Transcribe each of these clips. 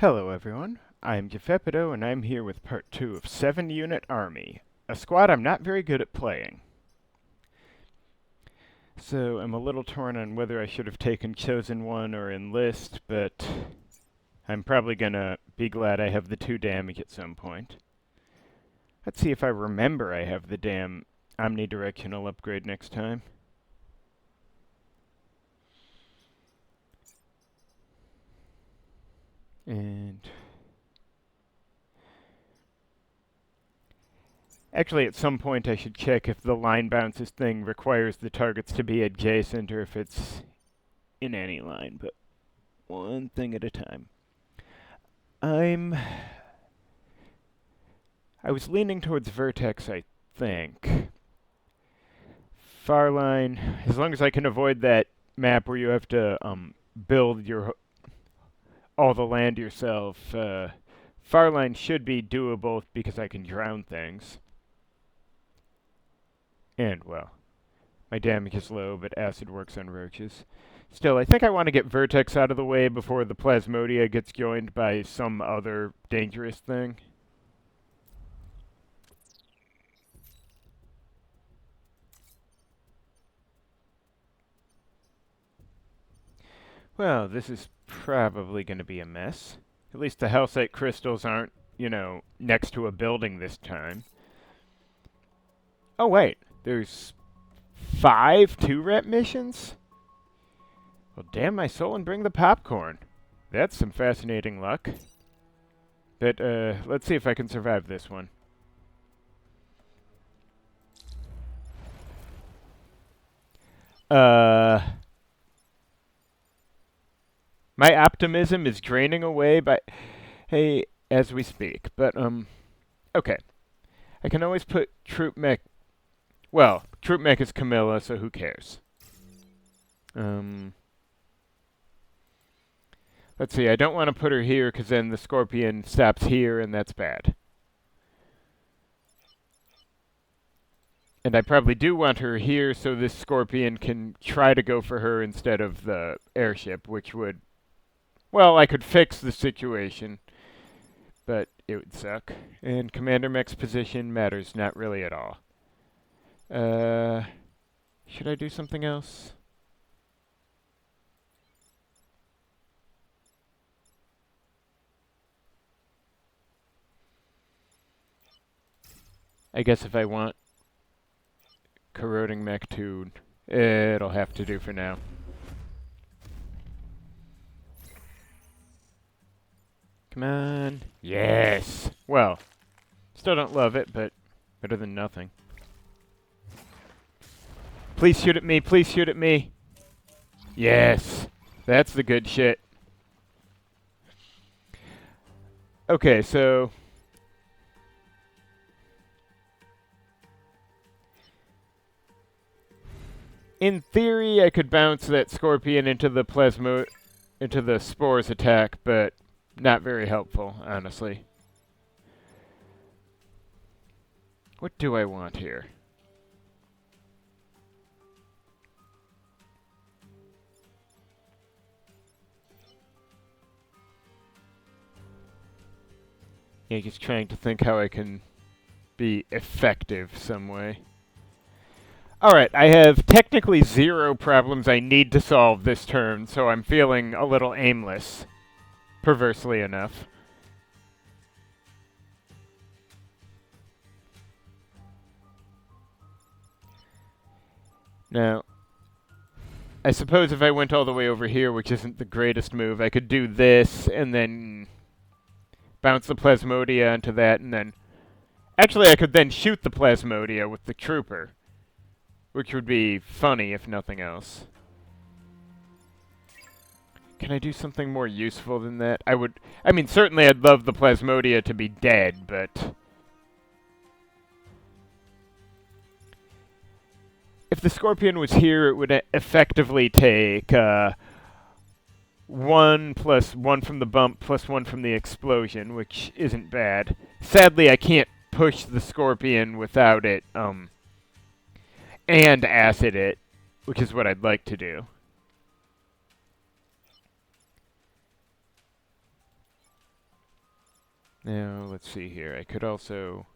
Hello everyone, I'm Gefepido and I'm here with part 2 of 7-Unit Army, a squad I'm not very good at playing. So I'm a little torn on whether I should have taken Chosen One or Enlist, but I'm probably gonna be glad I have the 2 damage at some point. Let's see if I remember I have the damn omnidirectional upgrade next time. And actually, at some point I should check if the line bounces thing requires the targets to be adjacent or if it's in any line, but one thing at a time. I was leaning towards Vertex, I think. Far line, as long as I can avoid that map where you have to build all the land yourself, far line should be doable because I can drown things. And, well, my damage is low, but acid works on roaches. Still, I think I want to get Vertex out of the way before the Plasmodia gets joined by some other dangerous thing. Well, this is probably going to be a mess. At least the Hellsite crystals aren't, next to a building this time. Oh, wait. There's 5 2-rep missions? Well, damn my soul and bring the popcorn. That's some fascinating luck. But, let's see if I can survive this one. My optimism is draining away as we speak. But, okay. I can always put Troop Mech... Well, Troop Mech is Camilla, so who cares? Let's see, I don't want to put her here, because then the Scorpion stops here, and that's bad. And I probably do want her here, so this Scorpion can try to go for her instead of the airship, which would... Well, I could fix the situation, but it would suck. And Commander Mech's position matters not really at all. Should I do something else? I guess if I want Corroding Mech to... It'll have to do for now. Come on. Yes! Well, still don't love it, but better than nothing. Please shoot at me, please shoot at me. Yes! That's the good shit. Okay, so... In theory, I could bounce that Scorpion into the Spores attack, but not very helpful, honestly. What do I want here? Yeah, just trying to think how I can be effective some way. Alright, I have technically 0 problems I need to solve this turn, so I'm feeling a little aimless, perversely enough. Now, I suppose if I went all the way over here, which isn't the greatest move, I could do this, and then bounce the Plasmodia into that, and then... Actually, I could then shoot the Plasmodia with the Trooper, which would be funny, if nothing else. Can I do something more useful than that? I mean, certainly I'd love the Plasmodia to be dead, but... If the Scorpion was here, it would effectively take 1 plus 1 from the bump plus 1 from the explosion, which isn't bad. Sadly, I can't push the Scorpion without it, and acid it, which is what I'd like to do. Now, let's see here. I could also...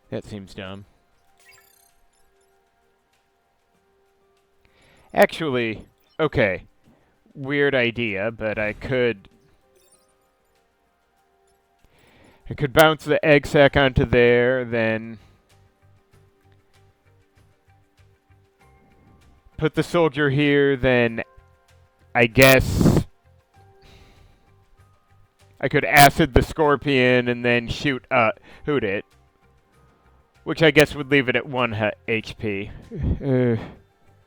That seems dumb. Actually, okay. Weird idea, but I could bounce the egg sac onto there, then put the soldier here, then I guess I could acid the scorpion and then shoot hoot it. Which I guess would leave it at 1 HP.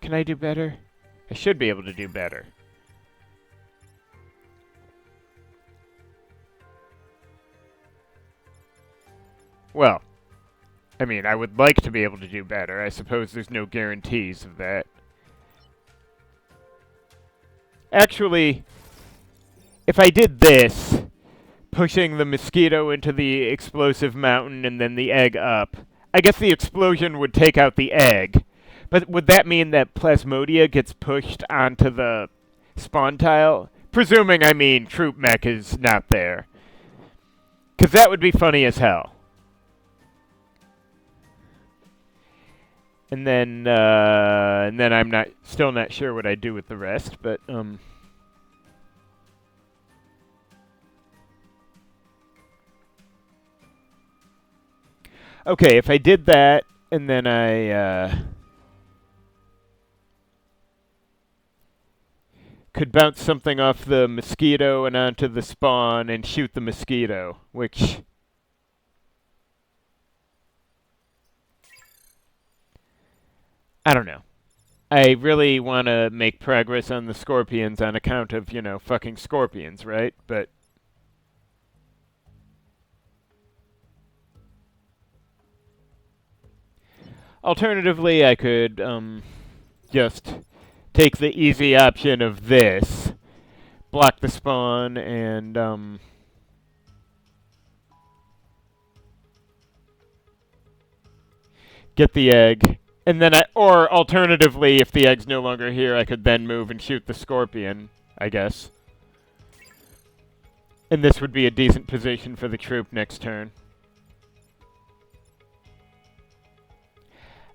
Can I do better? I should be able to do better. Well, I mean, I would like to be able to do better. I suppose there's no guarantees of that. Actually, if I did this, pushing the mosquito into the explosive mountain and then the egg up, I guess the explosion would take out the egg. But would that mean that Plasmodia gets pushed onto the spawn tile? Presuming, I mean, Troop Mech is not there. Because that would be funny as hell. And then I'm still not sure what I do with the rest, but, okay, if I did that, and then I, could bounce something off the mosquito and onto the spawn and shoot the mosquito, which... I don't know. I really want to make progress on the scorpions on account of, you know, fucking scorpions, right? But... Alternatively, I could, just take the easy option of this, block the spawn, and, get the egg. And then or alternatively, if the egg's no longer here, I could then move and shoot the scorpion, I guess. And this would be a decent position for the troop next turn.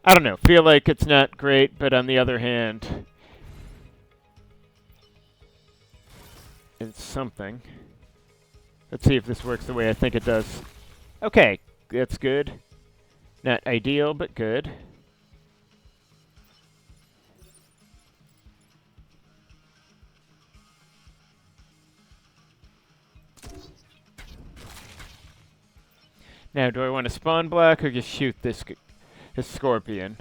I don't know, feel like it's not great, but on the other hand, it's something. Let's see if this works the way I think it does. Okay, that's good. Not ideal, but good. Now, do I want to spawn block or just shoot this scorpion?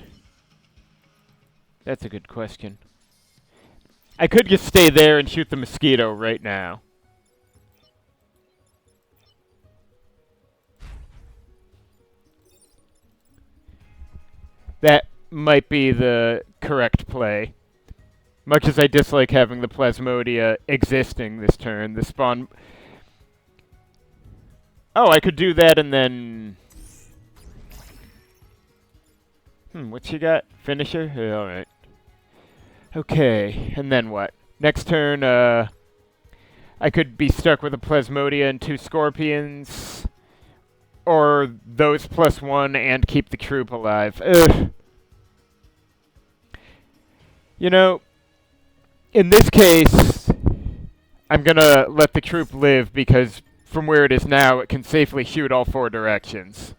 That's a good question. I could just stay there and shoot the mosquito right now. That might be the correct play. Much as I dislike having the Plasmodia existing this turn, the spawn... Oh, I could do that and then... what you got? Finisher? Yeah, alright. Okay, and then what? Next turn, I could be stuck with a Plasmodia and 2 Scorpions. Or those +1 and keep the troop alive. Ugh. You know, in this case, I'm gonna let the troop live because from where it is now, it can safely shoot all 4 directions.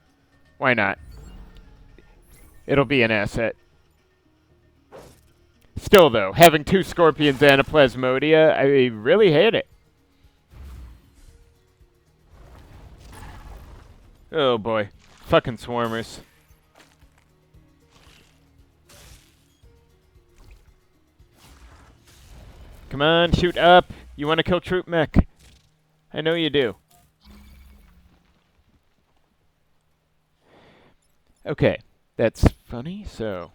Why not? It'll be an asset. Still, though, having 2 Scorpions and a Plasmodia, I really hate it. Oh boy. Fucking swarmers. Come on, shoot up. You want to kill Troop Mech. I know you do. Okay, that's funny, so...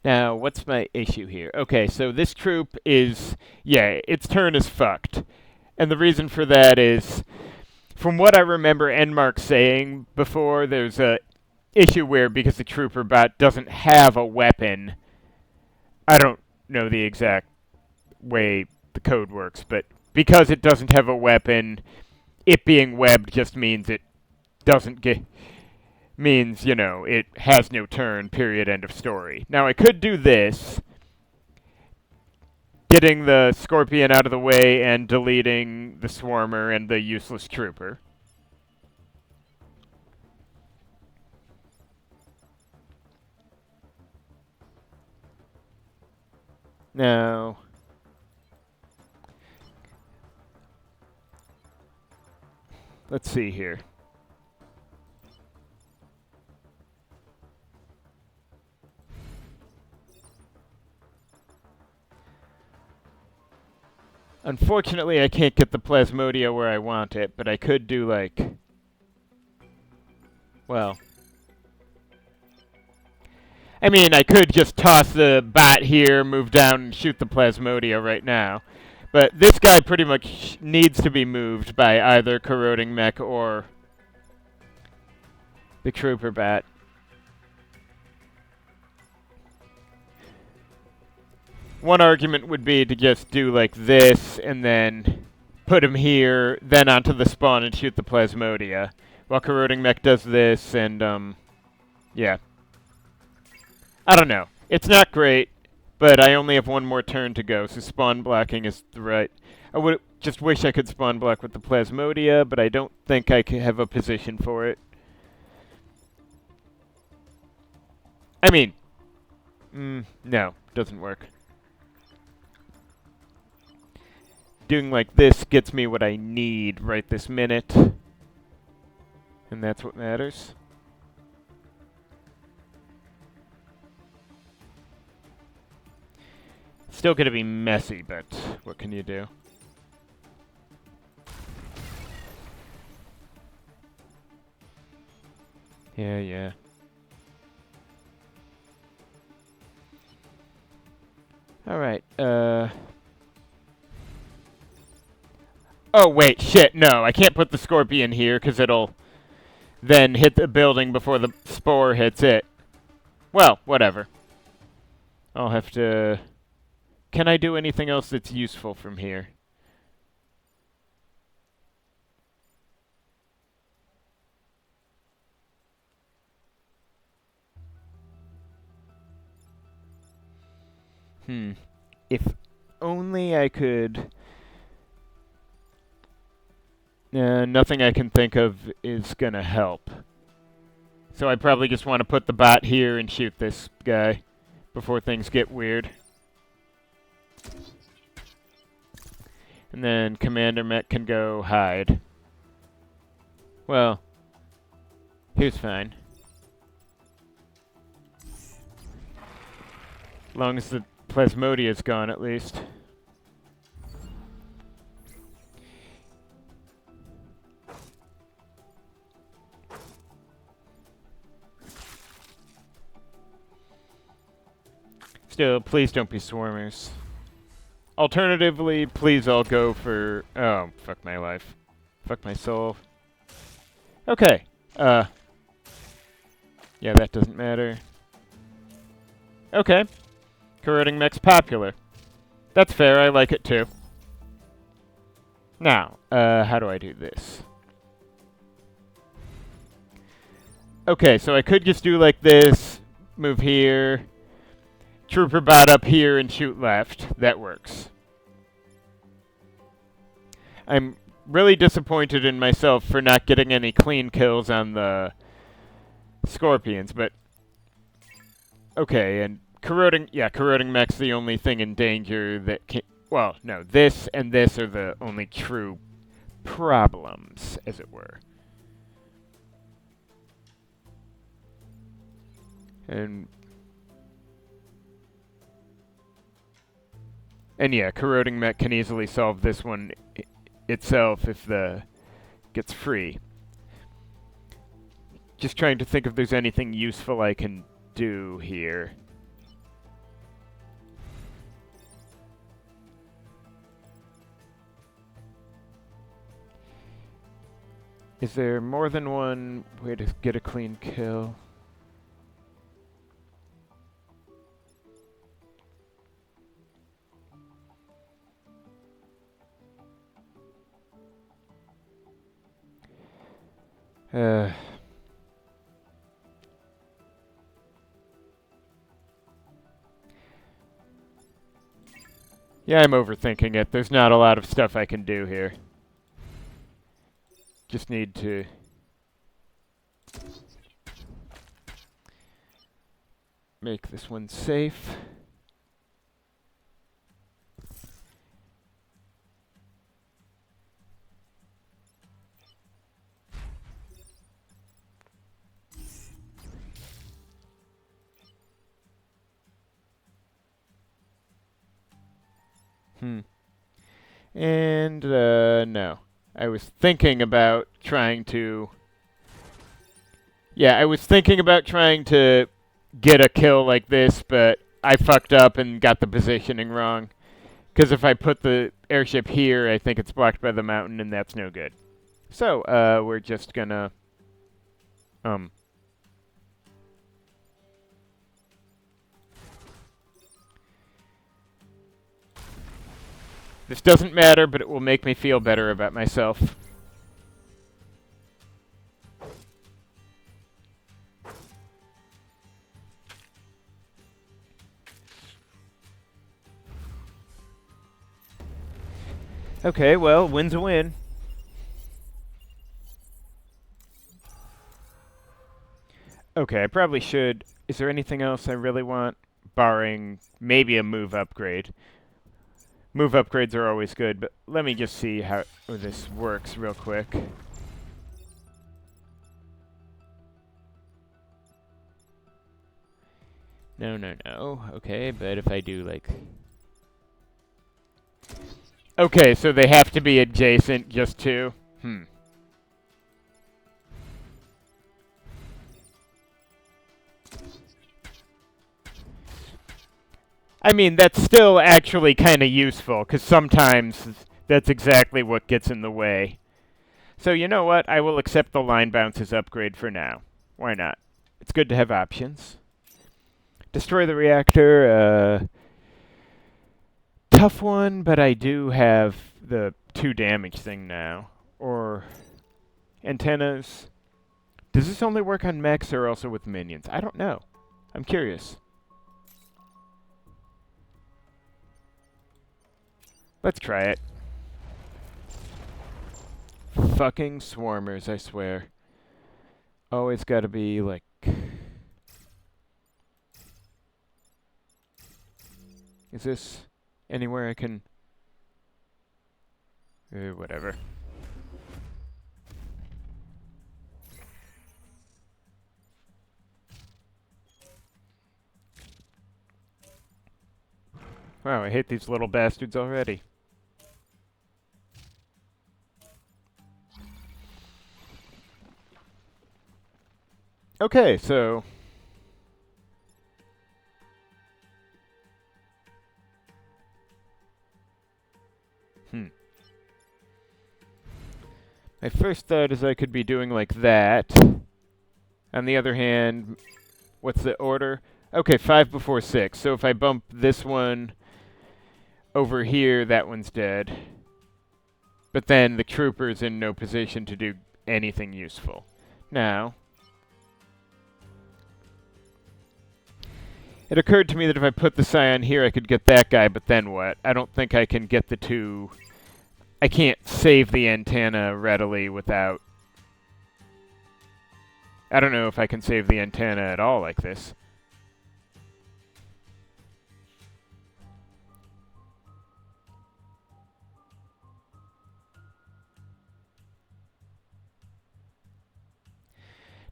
Now, what's my issue here? Okay, so this troop is... Yeah, its turn is fucked. And the reason for that is... From what I remember EndMark saying before, there's a issue where, because the trooper bot doesn't have a weapon, I don't know the exact way the code works, but because it doesn't have a weapon, it being webbed just means it doesn't get, means, you know, it has no turn, period, end of story. Now, I could do this, getting the Scorpion out of the way and deleting the Swarmer and the useless trooper. Now, let's see here. Unfortunately, I can't get the Plasmodia where I want it, but I could do, like... Well... I mean, I could just toss the bot here, move down, and shoot the Plasmodia right now. But this guy pretty much needs to be moved by either Corroding Mech or the Trooper Bat. One argument would be to just do like this, and then put him here, then onto the spawn and shoot the Plasmodia. While Corroding Mech does this, and, yeah. I don't know. It's not great, but I only have one more turn to go, so spawn blocking is the right... I would just wish I could spawn block with the Plasmodia, but I don't think I could have a position for it. I mean... no, doesn't work. Doing like this gets me what I need right this minute. And that's what matters. Still gonna be messy, but what can you do? Yeah. Alright, Oh, wait, shit, no. I can't put the Scorpion here, because it'll then hit the building before the spore hits it. Well, whatever. I'll have to... Can I do anything else that's useful from here? If only I could... nothing I can think of is gonna help. So I probably just want to put the bot here and shoot this guy before things get weird. And then Commander Mech can go hide. Well, here's fine. As long as the Plasmodia's gone, at least. Still, please don't be swarmers. Alternatively, please all go for... Oh, fuck my life. Fuck my soul. Okay. Yeah, that doesn't matter. Okay. Corroding Mech's popular. That's fair, I like it too. Now, how do I do this? Okay, so I could just do like this, move here, Trooper bot up here and shoot left. That works. I'm really disappointed in myself for not getting any clean kills on the Scorpions, but... Okay, and Corroding Mech's the only thing in danger that can... Well, no, this and this are the only true problems, as it were. And yeah, Corroding Mech can easily solve this one itself if the gets free. Just trying to think if there's anything useful I can do here. Is there more than one way to get a clean kill? Uh, yeah, I'm overthinking it. There's not a lot of stuff I can do here. Just need to... make this one safe. And, no. I was thinking about trying to... Yeah, I was thinking about trying to get a kill like this, but I fucked up and got the positioning wrong. Because if I put the airship here, I think it's blocked by the mountain, and that's no good. So, we're just gonna... This doesn't matter, but it will make me feel better about myself. Okay, well, win's a win. Okay, I probably should... Is there anything else I really want? Barring maybe a move upgrade. Move upgrades are always good, but let me just see how this works real quick. No, no, no. Okay, but if I do, like... Okay, so they have to be adjacent, just two? I mean, that's still actually kind of useful, because sometimes that's exactly what gets in the way. So you know what? I will accept the line bounces upgrade for now. Why not? It's good to have options. Destroy the reactor. Tough one, but I do have the 2 damage thing now. Or antennas. Does this only work on mechs or also with minions? I don't know. I'm curious. Let's try it. Fucking swarmers, I swear. Always gotta be, like... Is this anywhere I can... whatever. Wow, I hate these little bastards already. Okay, so... My first thought is I could be doing like that. On the other hand, what's the order? Okay, 5 before 6. So if I bump this one over here, that one's dead. But then the trooper's in no position to do anything useful. Now, it occurred to me that if I put the Scion here, I could get that guy, but then what? I don't think I can get the 2... I can't save the antenna readily without... I don't know if I can save the antenna at all like this.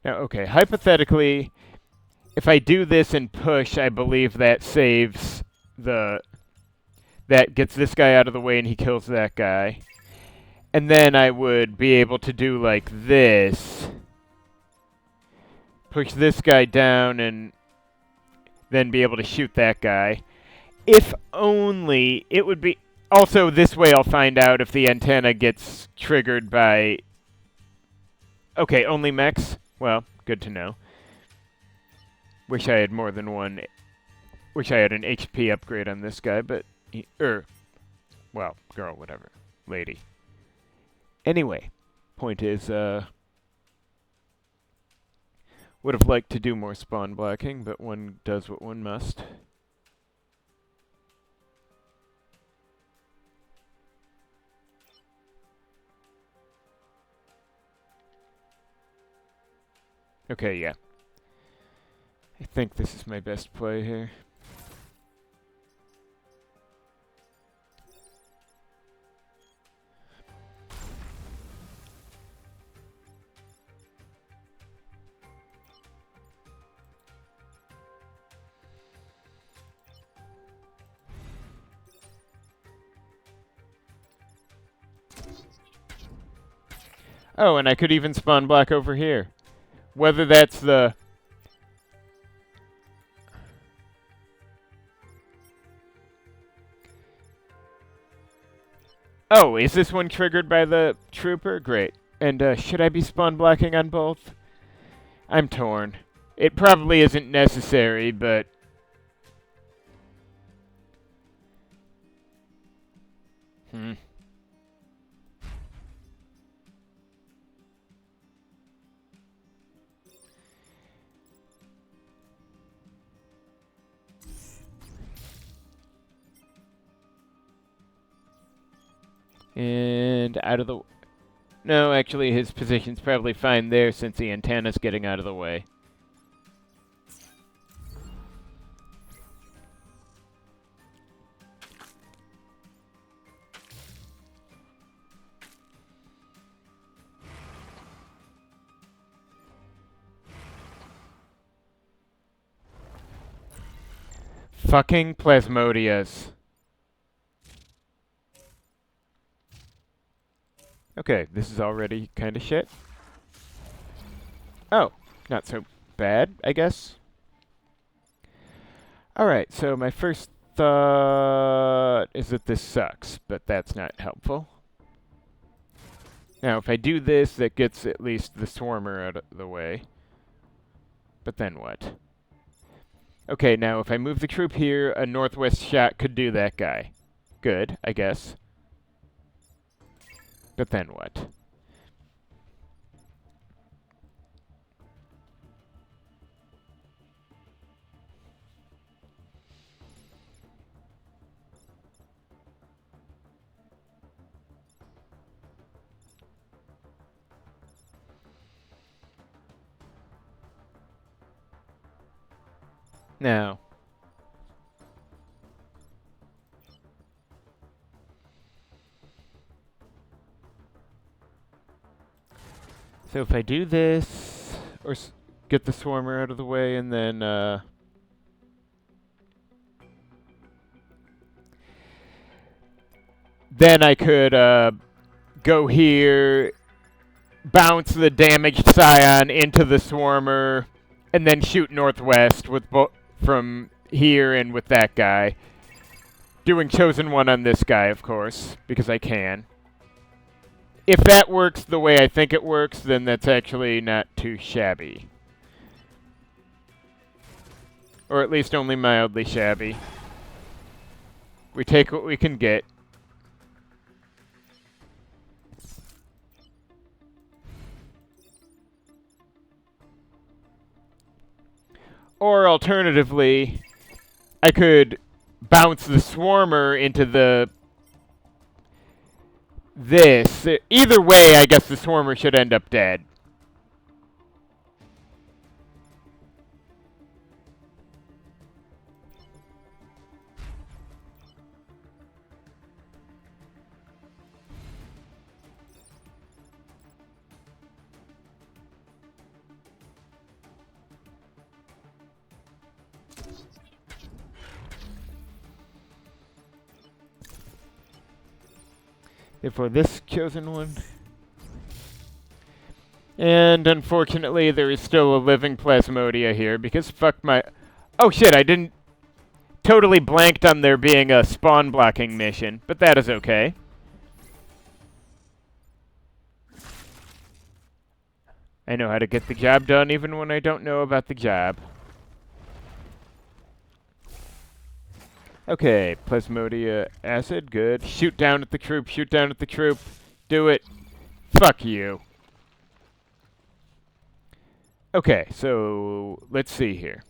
Now, okay, hypothetically, if I do this and push, I believe that saves the... That gets this guy out of the way and he kills that guy. And then I would be able to do like this. Push this guy down and then be able to shoot that guy. If only it would be... Also, this way I'll find out if the antenna gets triggered by... Okay, only mechs? Well, good to know. Wish I had more than one... Wish I had an HP upgrade on this guy, but... well, girl, whatever. Lady. Anyway, point is, Would have liked to do more spawn blocking, but one does what one must. Okay, yeah. I think this is my best play here. Oh, and I could even spawn block over here. Whether that's the... Oh, is this one triggered by the trooper? Great. And should I be spawn blocking on both? I'm torn. It probably isn't necessary, but... And out of the... No, actually, his position's probably fine there since the antenna's getting out of the way. Fucking Plasmodias. Okay, this is already kind of shit. Oh, not so bad, I guess. Alright, so my first thought is that this sucks, but that's not helpful. Now, if I do this, that gets at least the swarmer out of the way. But then what? Okay, now if I move the troop here, a northwest shot could do that guy. Good, I guess. But then what? Now. So if I do this, or get the swarmer out of the way, and then, then I could, go here, bounce the damaged scion into the swarmer, and then shoot northwest with from here and with that guy. Doing chosen one on this guy, of course, because I can. If that works the way I think it works, then that's actually not too shabby. Or at least only mildly shabby. We take what we can get. Or alternatively, I could bounce the swarmer into this. Either way, I guess the swarmer should end up dead. Therefore, this chosen one. And unfortunately, there is still a living Plasmodia here, because fuck my... Oh shit, I didn't... Totally blanked on there being a spawn blocking mission, but that is okay. I know how to get the job done even when I don't know about the job. Okay, Plasmodia acid, good. Shoot down at the troop, shoot down at the troop. Do it. Fuck you. Okay, so let's see here.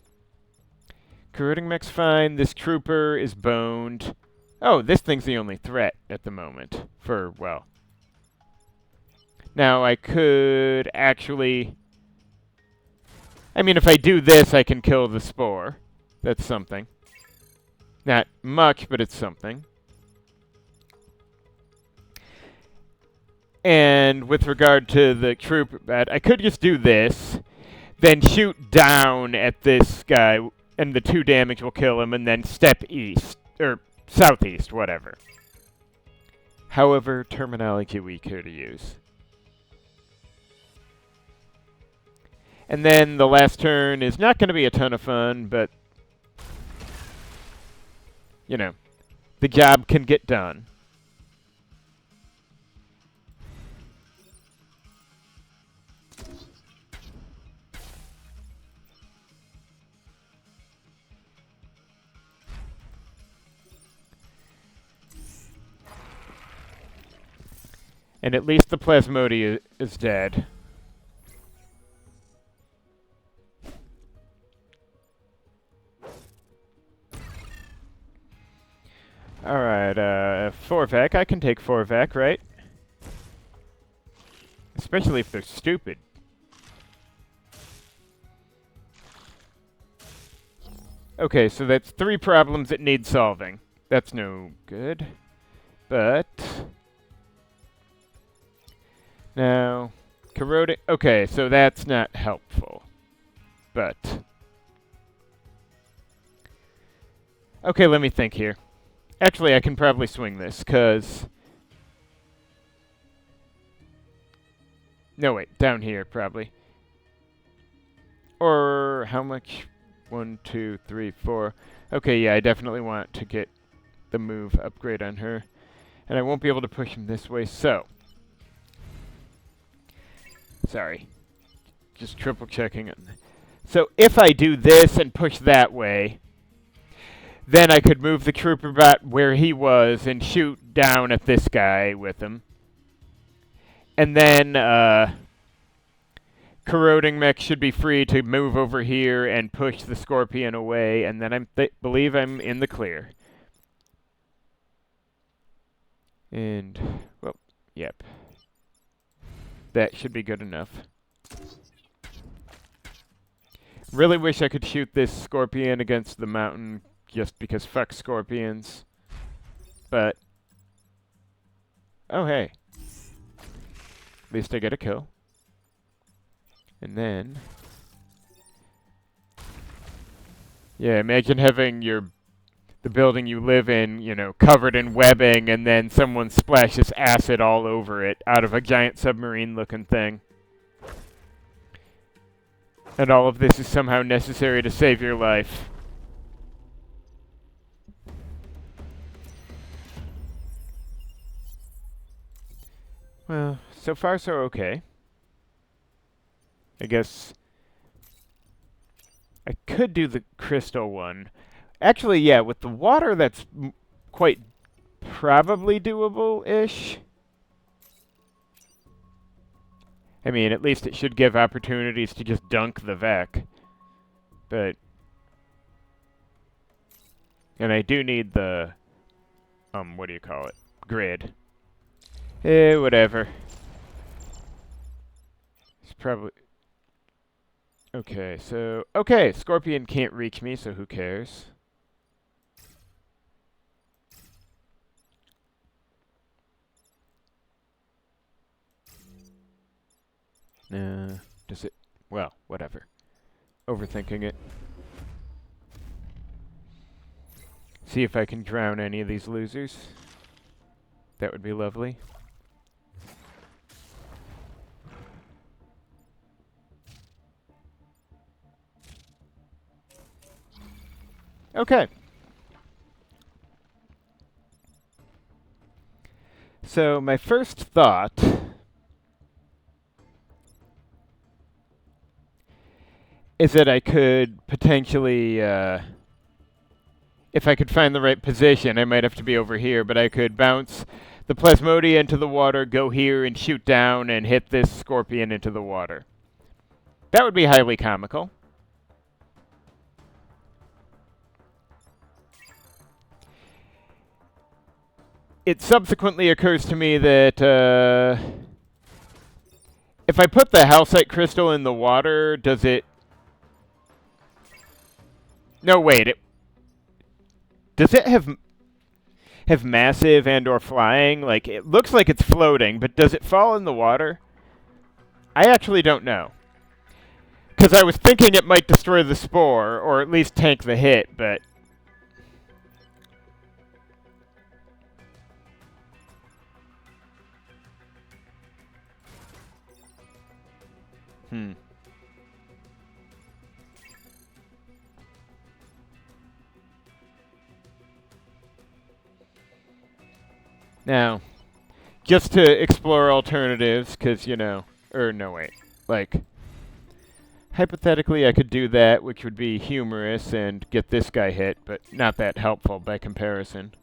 Corroding mech's fine. This trooper is boned. Oh, this thing's the only threat at the moment. For, well. Now, I could actually... I mean, if I do this, I can kill the spore. That's something. Not much, but it's something. And with regard to the trooper bat, I could just do this, then shoot down at this guy, and the 2 damage will kill him, and then step east, or southeast, whatever. However terminology we care to use. And then the last turn is not going to be a ton of fun, but, you know, the job can get done. And at least the Plasmodia is dead. Alright, 4-vac. I can take 4-vac, right? Especially if they're stupid. Okay, so that's 3 problems that need solving. That's no good. But... now... corroding... okay, so that's not helpful. But... okay, let me think here. Actually, I can probably swing this, because... no, wait, down here, probably. Or how much? 1, 2, 3, 4. Okay, yeah, I definitely want to get the move upgrade on her. And I won't be able to push him this way, so... sorry. Just triple checking it. So if I do this and push that way... then I could move the trooper bot where he was and shoot down at this guy with him. And then, corroding mech should be free to move over here and push the scorpion away, and then I believe I'm in the clear. And, well, yep. That should be good enough. Really wish I could shoot this scorpion against the mountain, just because fuck scorpions. But, oh hey. At least I get a kill. And then... yeah, imagine having the building you live in, you know, covered in webbing, and then someone splashes acid all over it out of a giant submarine-looking thing. And all of this is somehow necessary to save your life. Well, so far so okay. I guess I could do the crystal one. Actually, yeah, with the water, that's quite probably doable-ish. I mean, at least it should give opportunities to just dunk the Vec. But... and I do need the... what do you call it? Grid. Whatever. It's probably... okay, so... okay, Scorpion can't reach me, so who cares? Does it... well, whatever. Overthinking it. See if I can drown any of these losers. That would be lovely. Okay. So my first thought is that I could potentially, if I could find the right position, I might have to be over here, but I could bounce the Plasmodia into the water, go here and shoot down and hit this Scorpion into the water. That would be highly comical. It subsequently occurs to me that if I put the halcite crystal in the water, does it... No, wait. Does it have massive and or flying? Like, it looks like it's floating, but does it fall in the water? I actually don't know. Because I was thinking it might destroy the spore, or at least tank the hit, but... Now, just to explore alternatives, because, you know... no, wait. Like... Hypothetically, I could do that, which would be humorous and get this guy hit, but not that helpful by comparison.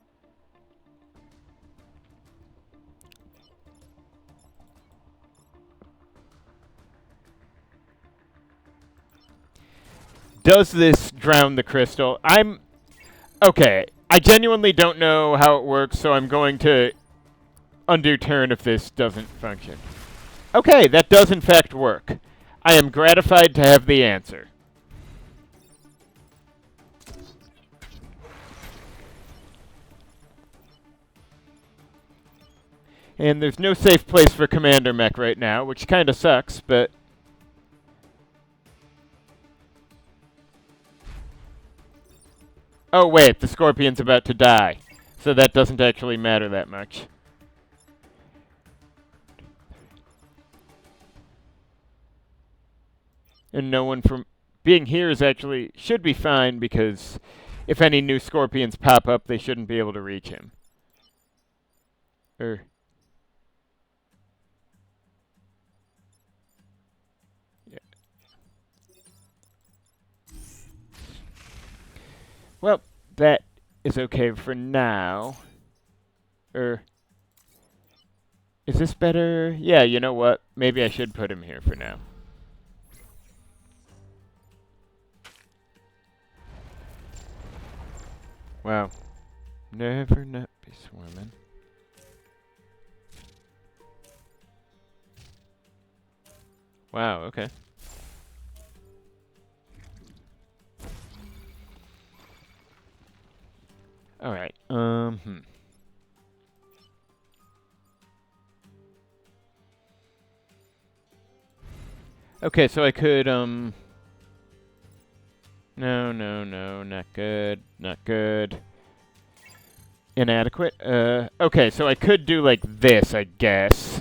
Does this drown the crystal? Okay, I genuinely don't know how it works, so I'm going to undo turn if this doesn't function. Okay, that does in fact work. I am gratified to have the answer. And there's no safe place for Commander Mech right now, which kind of sucks, but... Oh wait, the Scorpion's about to die, so that doesn't actually matter that much. And no one from being here is actually should be fine, because if any new Scorpions pop up, they shouldn't be able to reach him. Yeah. Well, that is okay for now. Is this better? Yeah, you know what? Maybe I should put him here for now. Wow. Never not be swimming. Wow, okay. Alright, Okay, so I could, No, not good, not good. Inadequate? Okay, so I could do like this, I guess.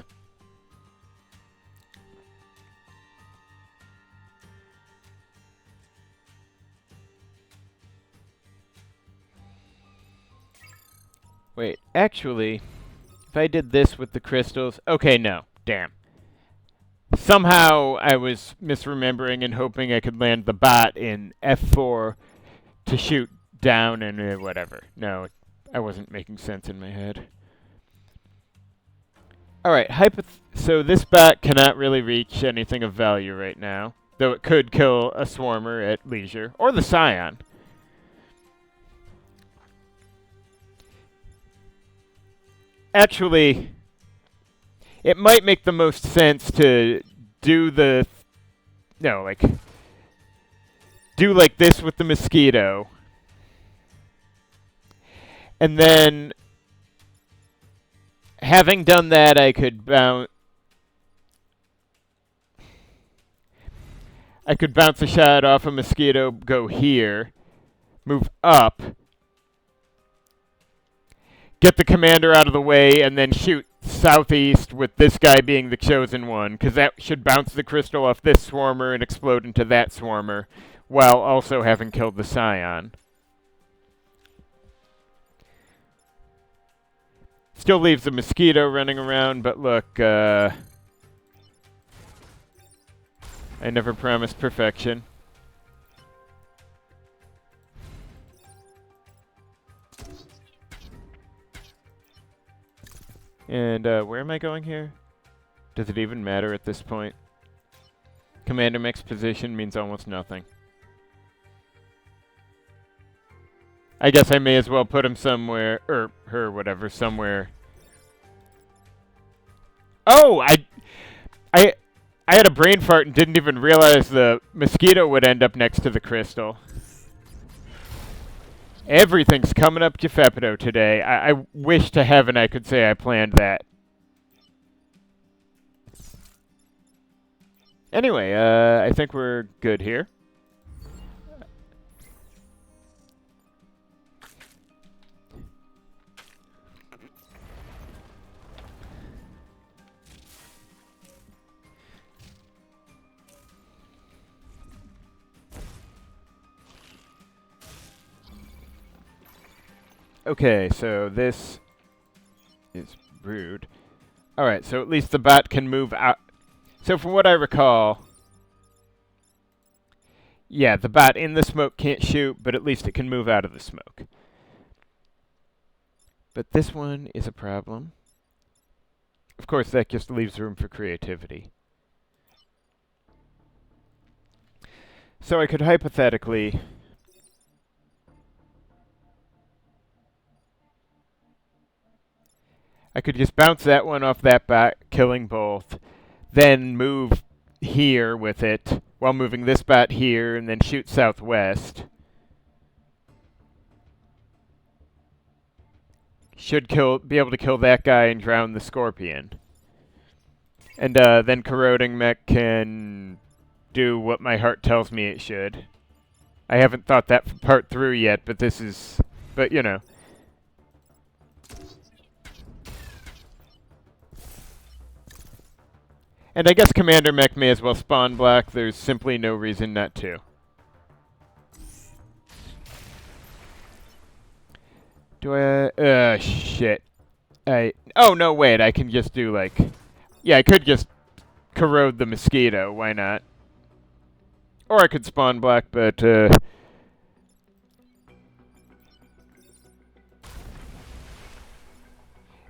Wait, actually, if I did this with the crystals... Okay, no. Damn. Somehow I was misremembering and hoping I could land the bot in F4 to shoot down and whatever. No, I wasn't making sense in my head. Alright, so this bot cannot really reach anything of value right now, though it could kill a Swarmer at leisure, or the Scion. Actually, it might make the most sense to do the... No, like... Do like this with the Mosquito. And then... Having done that, I could bounce... I could bounce a shot off a Mosquito, go here, move up, get the commander out of the way, and then shoot southeast with this guy being the chosen one, because that should bounce the crystal off this Swarmer and explode into that Swarmer, while also having killed the Scion. Still leaves the Mosquito running around, but look, I never promised perfection. And where am I going here? Does it even matter at this point? Commander Mech's position means almost nothing. I guess I may as well put him somewhere, or her, whatever, somewhere. Oh, I had a brain fart and didn't even realize the mosquito would end up next to the crystal. Everything's coming up Geppetto today. I wish to heaven I could say I planned that. Anyway, I think we're good here. Okay, so this is rude. Alright, so at least the bat can move out. So from what I recall, yeah, the bat in the smoke can't shoot, but at least it can move out of the smoke. But this one is a problem. Of course, that just leaves room for creativity. So I could hypothetically... I could just bounce that one off that bat, killing both, then move here with it, while moving this bat here, and then shoot southwest. Should be able to kill that guy and drown the scorpion. And then Corroding Mech can do what my heart tells me it should. I haven't thought that part through yet, but this is... But, you know. And I guess Commander Mech may as well spawn black. There's simply no reason not to. Do I... shit. Oh, no, wait. I can just do, like... Yeah, I could just corrode the mosquito. Why not? Or I could spawn black, but...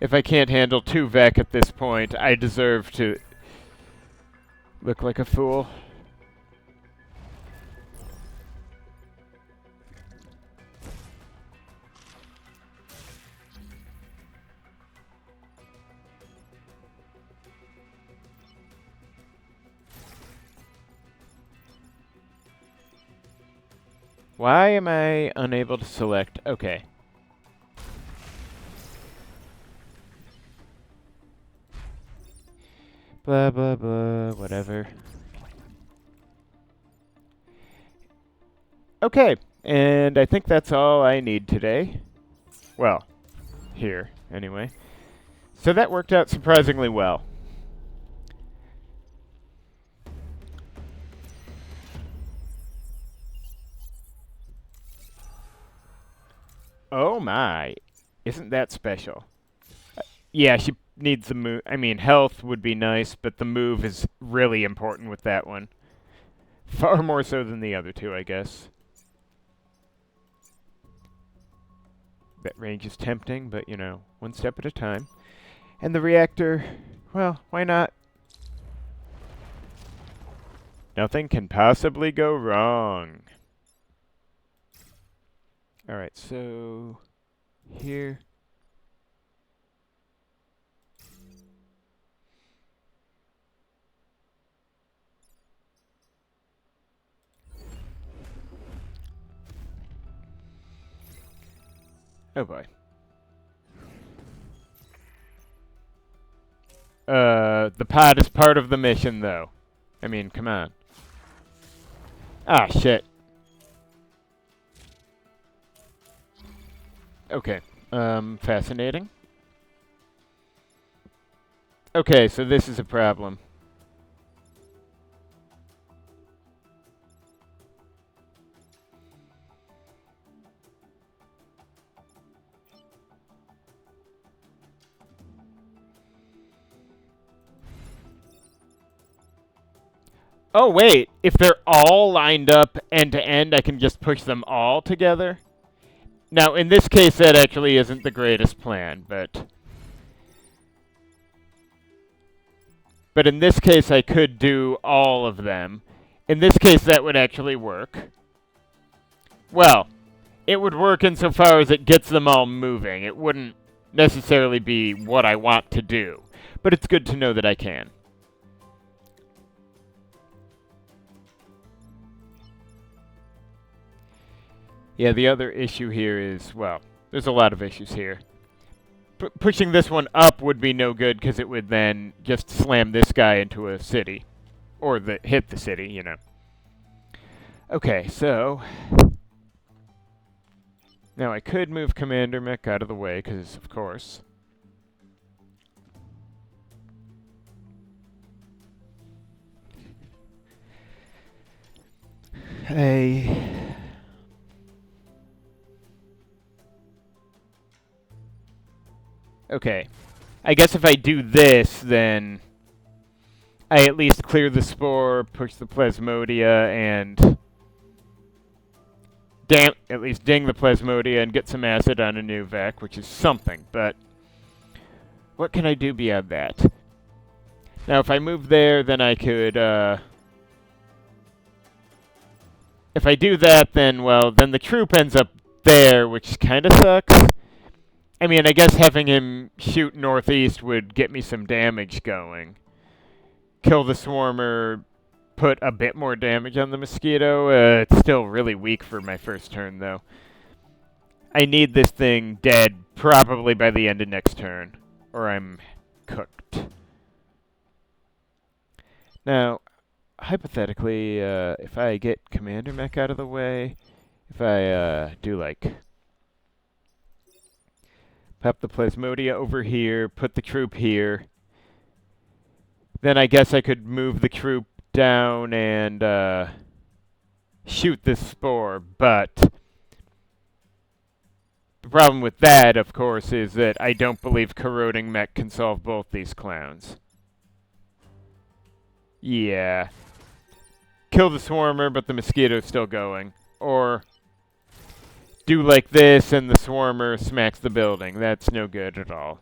If I can't handle 2 Vec at this point, I deserve to... look like a fool. Why am I unable to select? Okay. Blah, blah, blah, whatever. Okay, and I think that's all I need today. Well, here, anyway. So that worked out surprisingly well. Oh my, isn't that special? Yeah, she needs the move. I mean, health would be nice, but the move is really important with that one. Far more so than the other two, I guess. That range is tempting, but, you know, one step at a time. And the reactor, well, why not? Nothing can possibly go wrong. Alright, so... here... Oh boy. The pod is part of the mission, though. I mean, come on. Ah, shit. Okay. Fascinating. Okay, so this is a problem. Oh, wait. If they're all lined up end to end, I can just push them all together? Now, in this case, that actually isn't the greatest plan, but... But in this case, I could do all of them. In this case, that would actually work. Well, it would work insofar as it gets them all moving. It wouldn't necessarily be what I want to do, but it's good to know that I can. Yeah, the other issue here is, well, there's a lot of issues here. Pushing this one up would be no good because it would then just slam this guy into a city. Or hit the city, you know. Okay, so... Now I could move Commander Mech out of the way, because of course. Okay. I guess if I do this, then I at least clear the Spore, push the Plasmodia, and at least ding the Plasmodia and get some acid on a new Vec, which is something, but what can I do beyond that? Now, if I move there, then I could, if I do that, then, well, then the troop ends up there, which kind of sucks. I mean, I guess having him shoot northeast would get me some damage going. Kill the Swarmer, put a bit more damage on the Mosquito. It's still really weak for my first turn, though. I need this thing dead probably by the end of next turn, or I'm cooked. Now, hypothetically, if I get Commander Mech out of the way, if I do like pop the Plasmodia over here, put the troop here, then I guess I could move the troop down and shoot this Spore, but the problem with that, of course, is that I don't believe Corroding Mech can solve both these clowns. Yeah. Kill the Swarmer, but the Mosquito's still going. Or do like this and the Swarmer smacks the building. That's no good at all.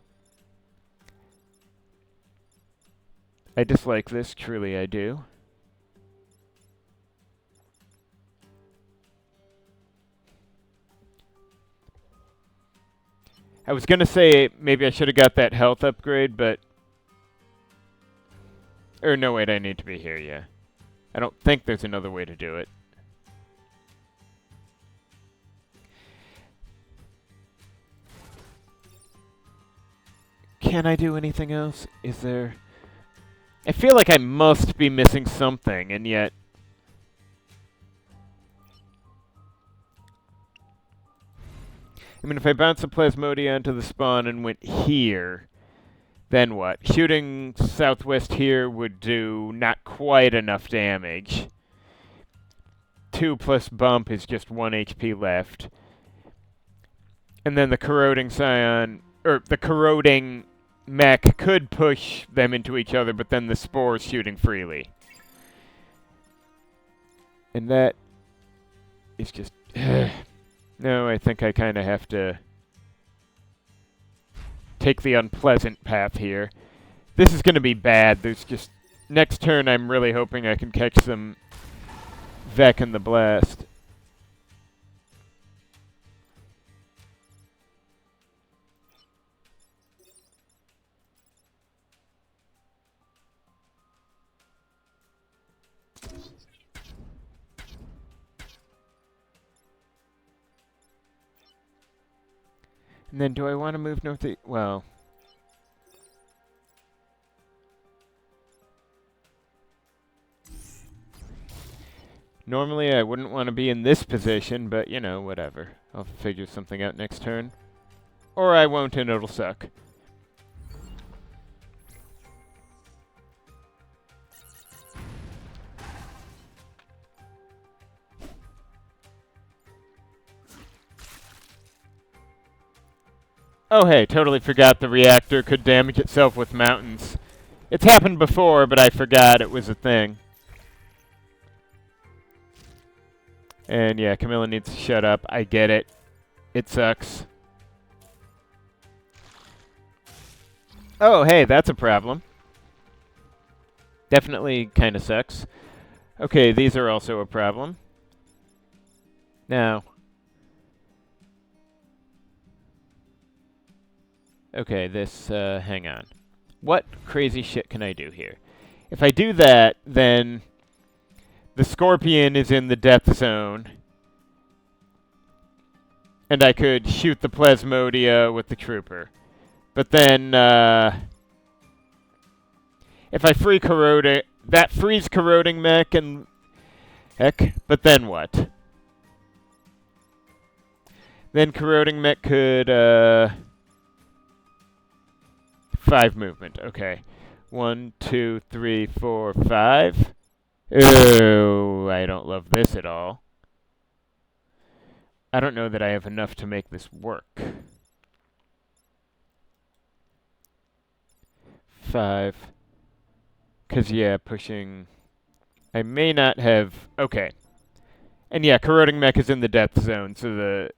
I dislike this, truly I do. I was gonna say maybe I should have got that health upgrade, but... Or no, wait, I need to be here, yeah. I don't think there's another way to do it. Can I do anything else? Is there... I feel like I must be missing something, and yet... I mean, if I bounce a Plasmodia onto the spawn and went here, then what? Shooting southwest here would do not quite enough damage. 2 plus bump is just 1 HP left. And then the corroding Scion, or the corroding mech could push them into each other, but then the Spore's shooting freely. And that is just... No, I think I kind of have to take the unpleasant path here. This is going to be bad. There's just... Next turn, I'm really hoping I can catch some Vec in the blast. And then do I want to move northeast? Well... Normally I wouldn't want to be in this position, but, you know, whatever. I'll figure something out next turn. Or I won't and it'll suck. Oh hey, totally forgot the reactor could damage itself with mountains. It's happened before, but I forgot it was a thing. And yeah, Camilla needs to shut up. I get it. It sucks. Oh, hey, that's a problem. Definitely kind of sucks. Okay, these are also a problem. Now... Okay, this, hang on. What crazy shit can I do here? If I do that, then the Scorpion is in the death zone. And I could shoot the Plasmodia with the Trooper. But then, if I free corrode it, that frees corroding mech and... Heck, but then what? Then corroding mech could, 5 movement, okay. 1, 2, 3, 4, 5. Oh, I don't love this at all. I don't know that I have enough to make this work. 5. Because, yeah, pushing... I may not have... Okay. And yeah, corroding mech is in the death zone, so the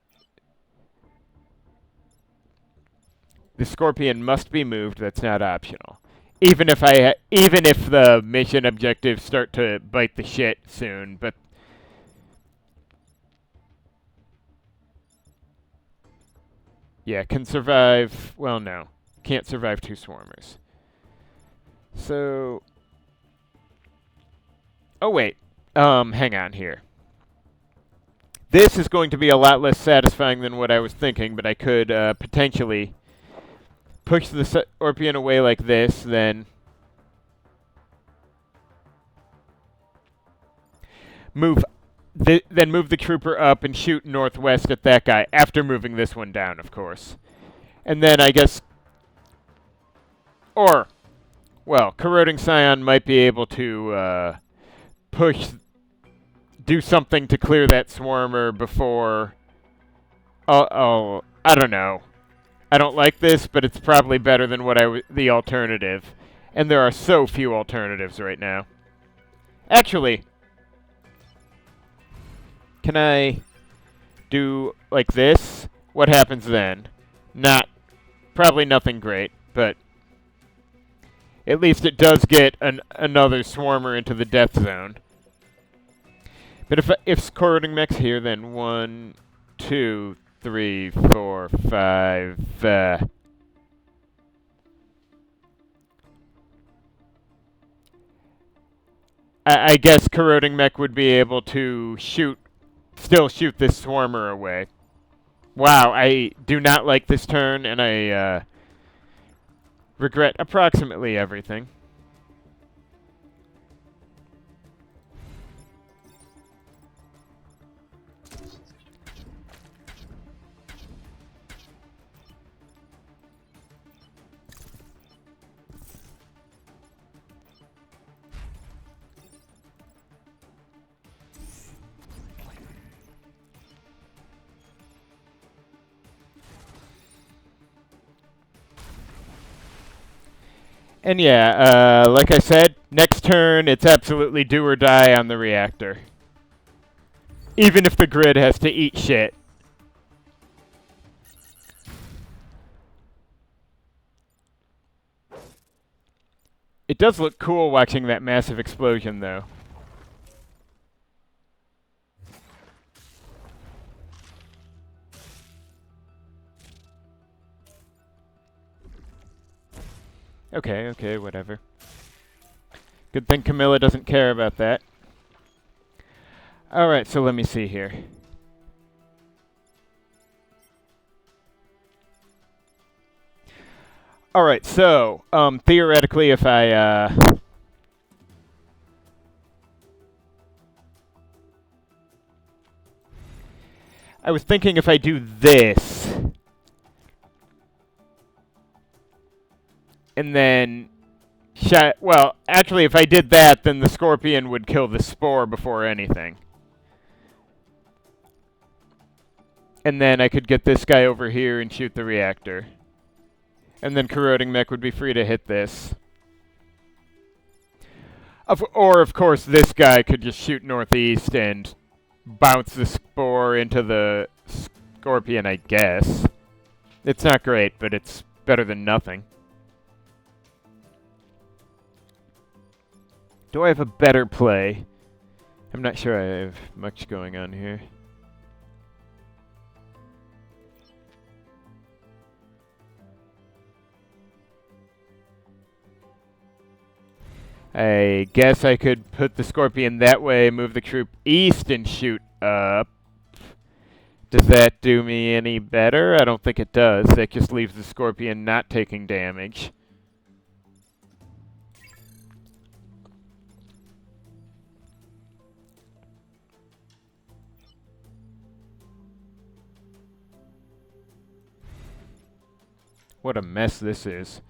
Scorpion must be moved. That's not optional. Even if the mission objectives start to bite the shit soon, but... Yeah, can survive... Well, no. Can't survive 2 swarmers. So... Oh, wait. Hang on here. This is going to be a lot less satisfying than what I was thinking, but I could potentially push the Scorpion away like this, then move the Trooper up and shoot northwest at that guy, after moving this one down, of course. And then I guess... Or, well, Corroding Scion might be able to do something to clear that Swarmer before... Oh, I don't know. I don't like this, but it's probably better than the alternative. And there are so few alternatives right now. Actually, can I do like this? What happens then? Probably nothing great, but at least it does get another Swarmer into the death zone. But if Corroding Mech's here, then 1, 2, 3, 4, 5... I guess Corroding Mech would be able to still shoot this Swarmer away. Wow, I do not like this turn, and I regret approximately everything. And yeah, like I said, next turn it's absolutely do or die on the reactor. Even if the grid has to eat shit. It does look cool watching that massive explosion, though. Okay, whatever. Good thing Camilla doesn't care about that. Alright, so let me see here. Alright, so, theoretically if I, I was thinking if I do this... And then... Well, actually, if I did that, then the Scorpion would kill the Spore before anything. And then I could get this guy over here and shoot the reactor. And then Corroding Mech would be free to hit this. Or, of course, this guy could just shoot northeast and bounce the Spore into the Scorpion, I guess. It's not great, but it's better than nothing. Do I have a better play? I'm not sure I have much going on here. I guess I could put the Scorpion that way, move the troop east, and shoot up. Does that do me any better? I don't think it does. That just leaves the Scorpion not taking damage. What a mess this is.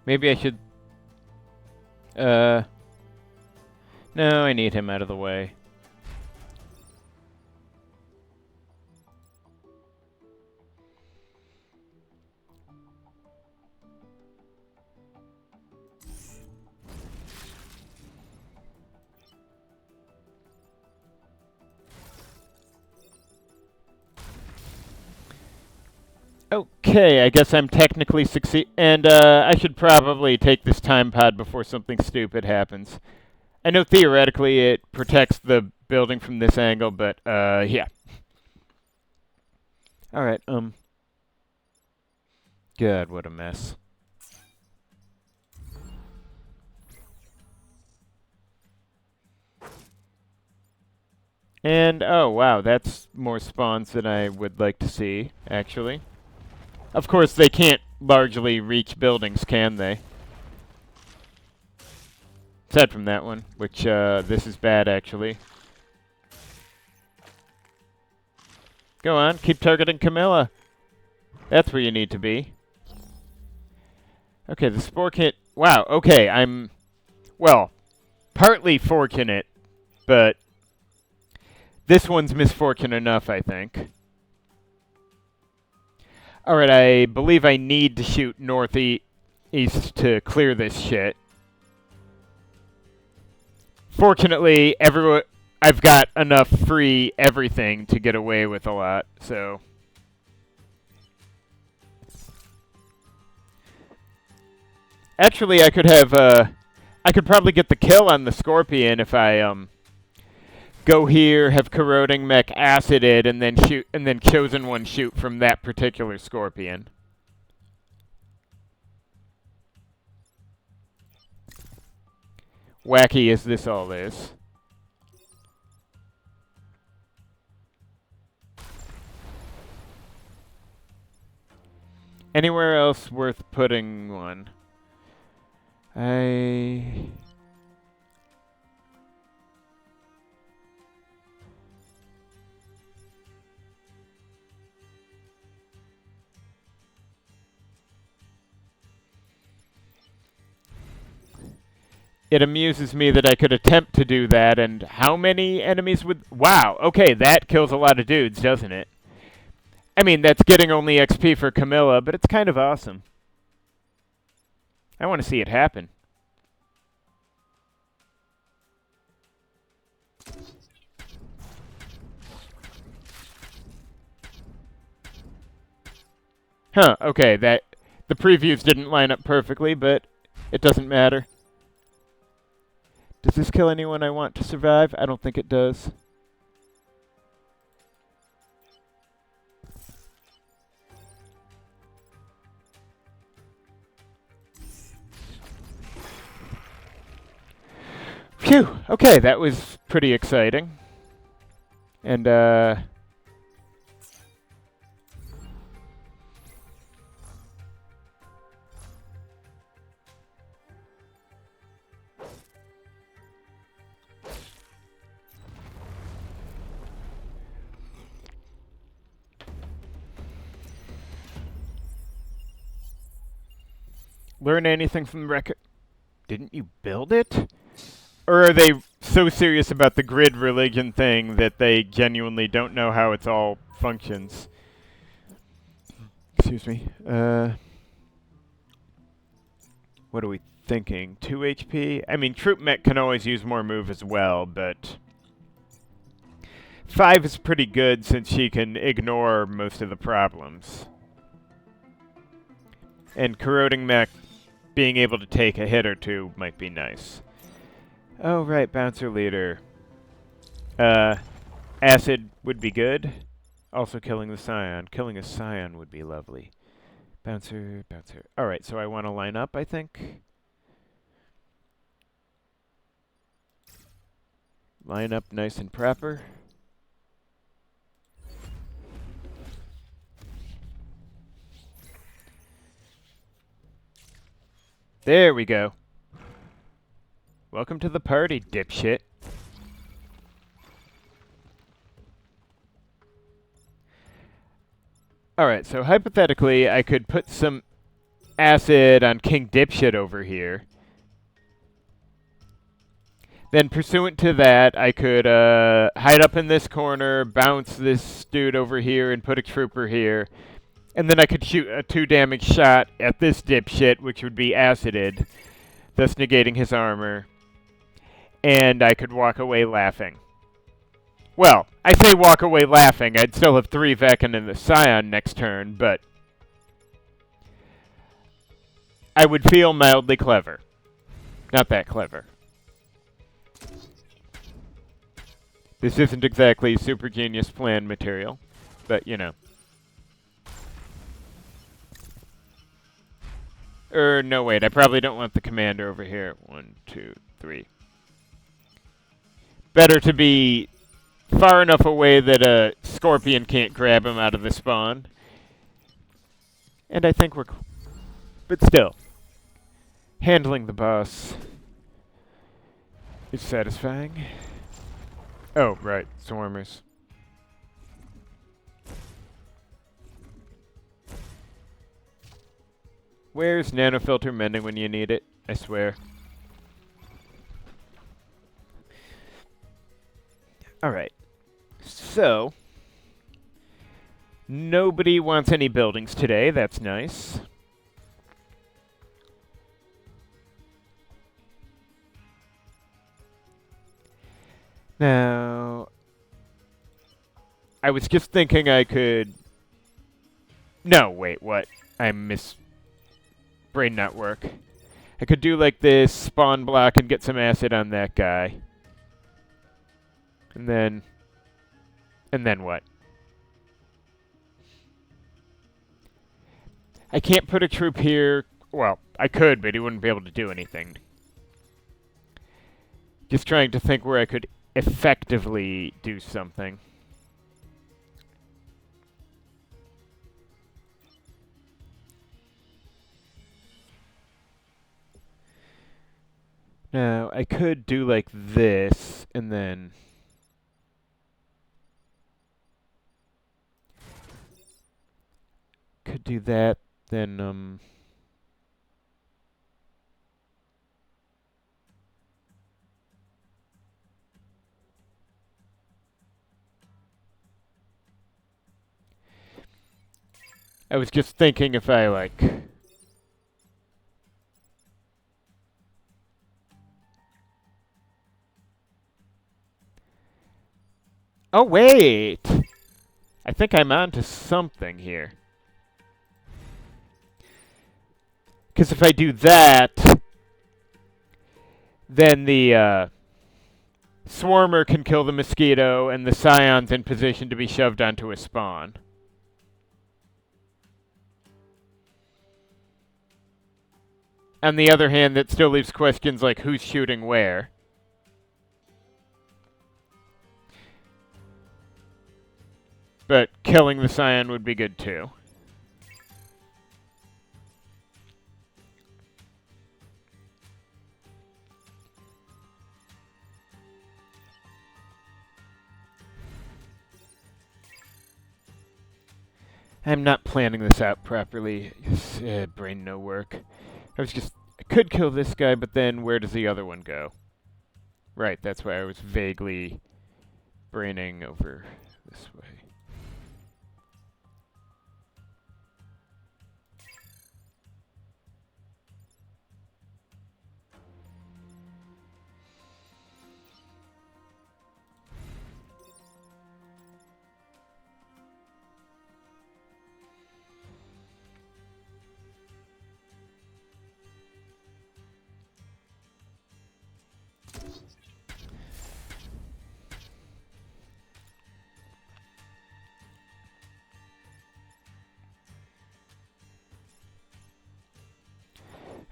Maybe I should... No, I need him out of the way. Okay, I guess I'm technically and I should probably take this time pod before something stupid happens. I know theoretically it protects the building from this angle, but yeah. Alright, God, what a mess. And, oh wow, that's more spawns than I would like to see, actually. Of course, they can't largely reach buildings, can they? Aside from that one, which, this is bad, actually. Go on, keep targeting Camilla. That's where you need to be. Okay, the spore kit... Wow, okay, I'm... Well, partly fortunate, but... This one's misfortune enough, I think. Alright, I believe I need to shoot northeast to clear this shit. Fortunately, I've got enough free everything to get away with a lot, so... Actually, I could have, I could probably get the kill on the Scorpion if I, go here, have corroding mech acided, and then shoot, and then chosen one shoot from that particular Scorpion. Wacky as this all is. Anywhere else worth putting one? It amuses me that I could attempt to do that, and how many enemies would... Wow, okay, that kills a lot of dudes, doesn't it? I mean, that's getting only XP for Camilla, but it's kind of awesome. I want to see it happen. Huh, okay, the previews didn't line up perfectly, but it doesn't matter. Does this kill anyone I want to survive? I don't think it does. Phew! Okay, that was pretty exciting. And, learn anything from the record? Didn't you build it? Or are they so serious about the grid religion thing that they genuinely don't know how it all functions? Excuse me. What do we thinking? 2 HP? I mean, Troop Mech can always use more move as well, but 5 is pretty good since she can ignore most of the problems. And Corroding Mech being able to take a hit or two might be nice. Oh, right, Bouncer Leader. Acid would be good. Also killing the Scion. Killing a Scion would be lovely. Bouncer, Bouncer. Alright, so I want to line up, I think. Line up nice and proper. There we go. Welcome to the party, dipshit. Alright, so hypothetically, I could put some acid on King Dipshit over here. Then, pursuant to that, I could hide up in this corner, bounce this dude over here, and put a trooper here. And then I could shoot a 2 damage shot at this dipshit, which would be acided, thus negating his armor. And I could walk away laughing. Well, I say walk away laughing. I'd still have 3 Veccan and the Scion next turn, but I would feel mildly clever. Not that clever. This isn't exactly super genius plan material, but you know. No, wait, I probably don't want the commander over here. 1, 2, 3. Better to be far enough away that a scorpion can't grab him out of the spawn. And I think we're... But still. Handling the boss is satisfying. Oh, right. Swarmers. Where's nanofilter mending when you need it? I swear. Alright. So, nobody wants any buildings today. That's nice. Now, I was just thinking I could... No, wait, what? I brain not work. I could do like this, spawn block, and get some acid on that guy. And then what? I can't put a troop here. Well, I could, but he wouldn't be able to do anything. Just trying to think where I could effectively do something. Now, I could do like this, and then... Could do that, then, I was just thinking if I, like... Oh, wait! I think I'm onto something here. Because if I do that, then the Swarmer can kill the Mosquito, and the Scion's in position to be shoved onto a spawn. On the other hand, that still leaves questions like who's shooting where. But killing the Scion would be good too. I'm not planning this out properly. Brain no work. I could kill this guy, but then where does the other one go? Right, that's why I was vaguely braining over this way.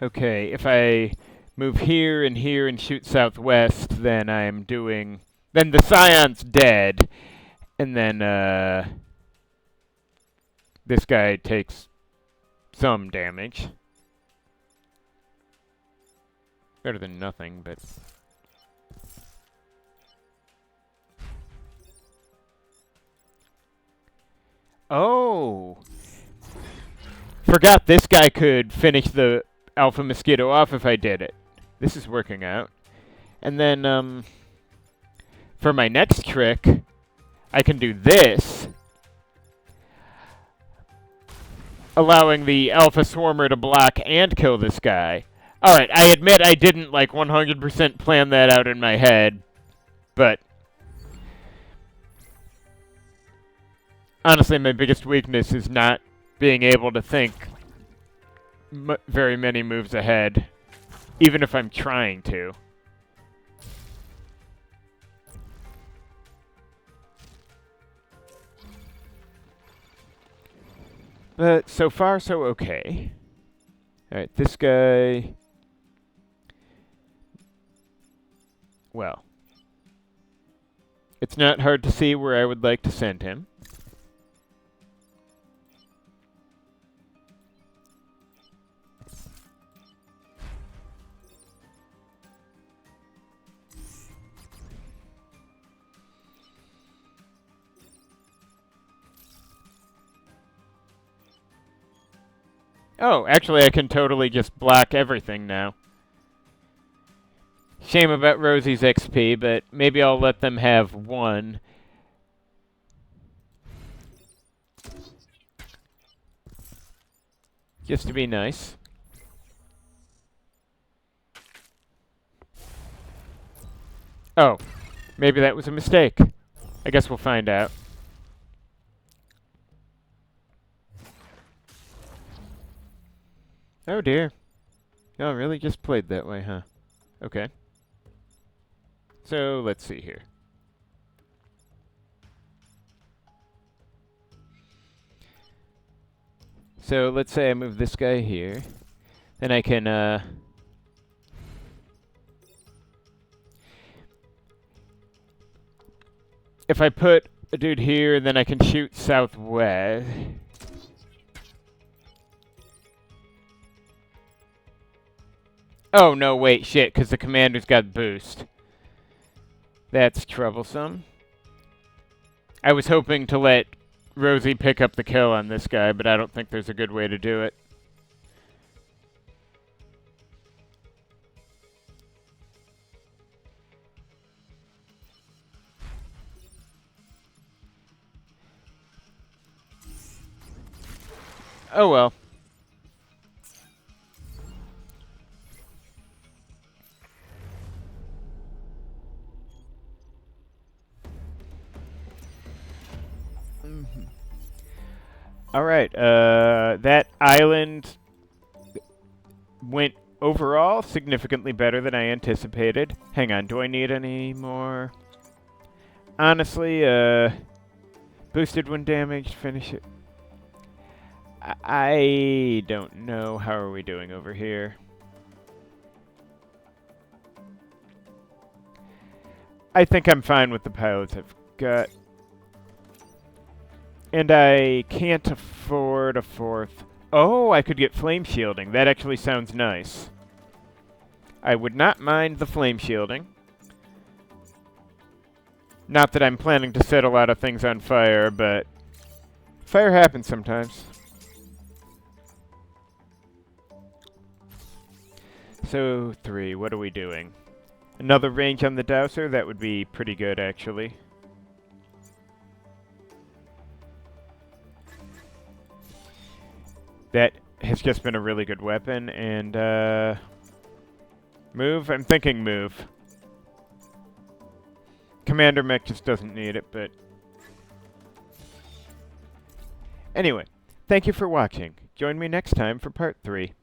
Okay, if I move here and shoot southwest, then I'm doing... Then the Scion's dead, and then, this guy takes some damage. Better than nothing, but... Oh! Forgot this guy could finish the Alpha Mosquito off if I did it. This is working out. And then, for my next trick, I can do this, allowing the Alpha Swarmer to block and kill this guy. Alright, I admit I didn't, like, 100% plan that out in my head, but... Honestly, my biggest weakness is not being able to think very many moves ahead, even if I'm trying to. But so far, so okay. Alright, this guy... Well, it's not hard to see where I would like to send him. Oh, actually I can totally just block everything now. Shame about Rosie's XP, but maybe I'll let them have one. Just to be nice. Oh, maybe that was a mistake. I guess we'll find out. Oh dear. Oh, really just played that way, huh? Okay. So, let's see here. So, let's say I move this guy here. Then I can, if I put a dude here, then I can shoot southwest. Oh, no, wait, shit, because the commander's got boost. That's troublesome. I was hoping to let Rosie pick up the kill on this guy, but I don't think there's a good way to do it. Oh well. Alright, that island went overall significantly better than I anticipated. Hang on, do I need any more? Honestly, boosted when damaged, finish it. I don't know. How are we doing over here? I think I'm fine with the pilots I've got. And I can't afford a fourth. Oh, I could get flame shielding. That actually sounds nice. I would not mind the flame shielding. Not that I'm planning to set a lot of things on fire, but fire happens sometimes. So, 3. What are we doing? Another range on the Dowser? That would be pretty good, actually. That has just been a really good weapon, and, move? I'm thinking move. Commander Mech just doesn't need it, but... Anyway, thank you for watching. Join me next time for part 3.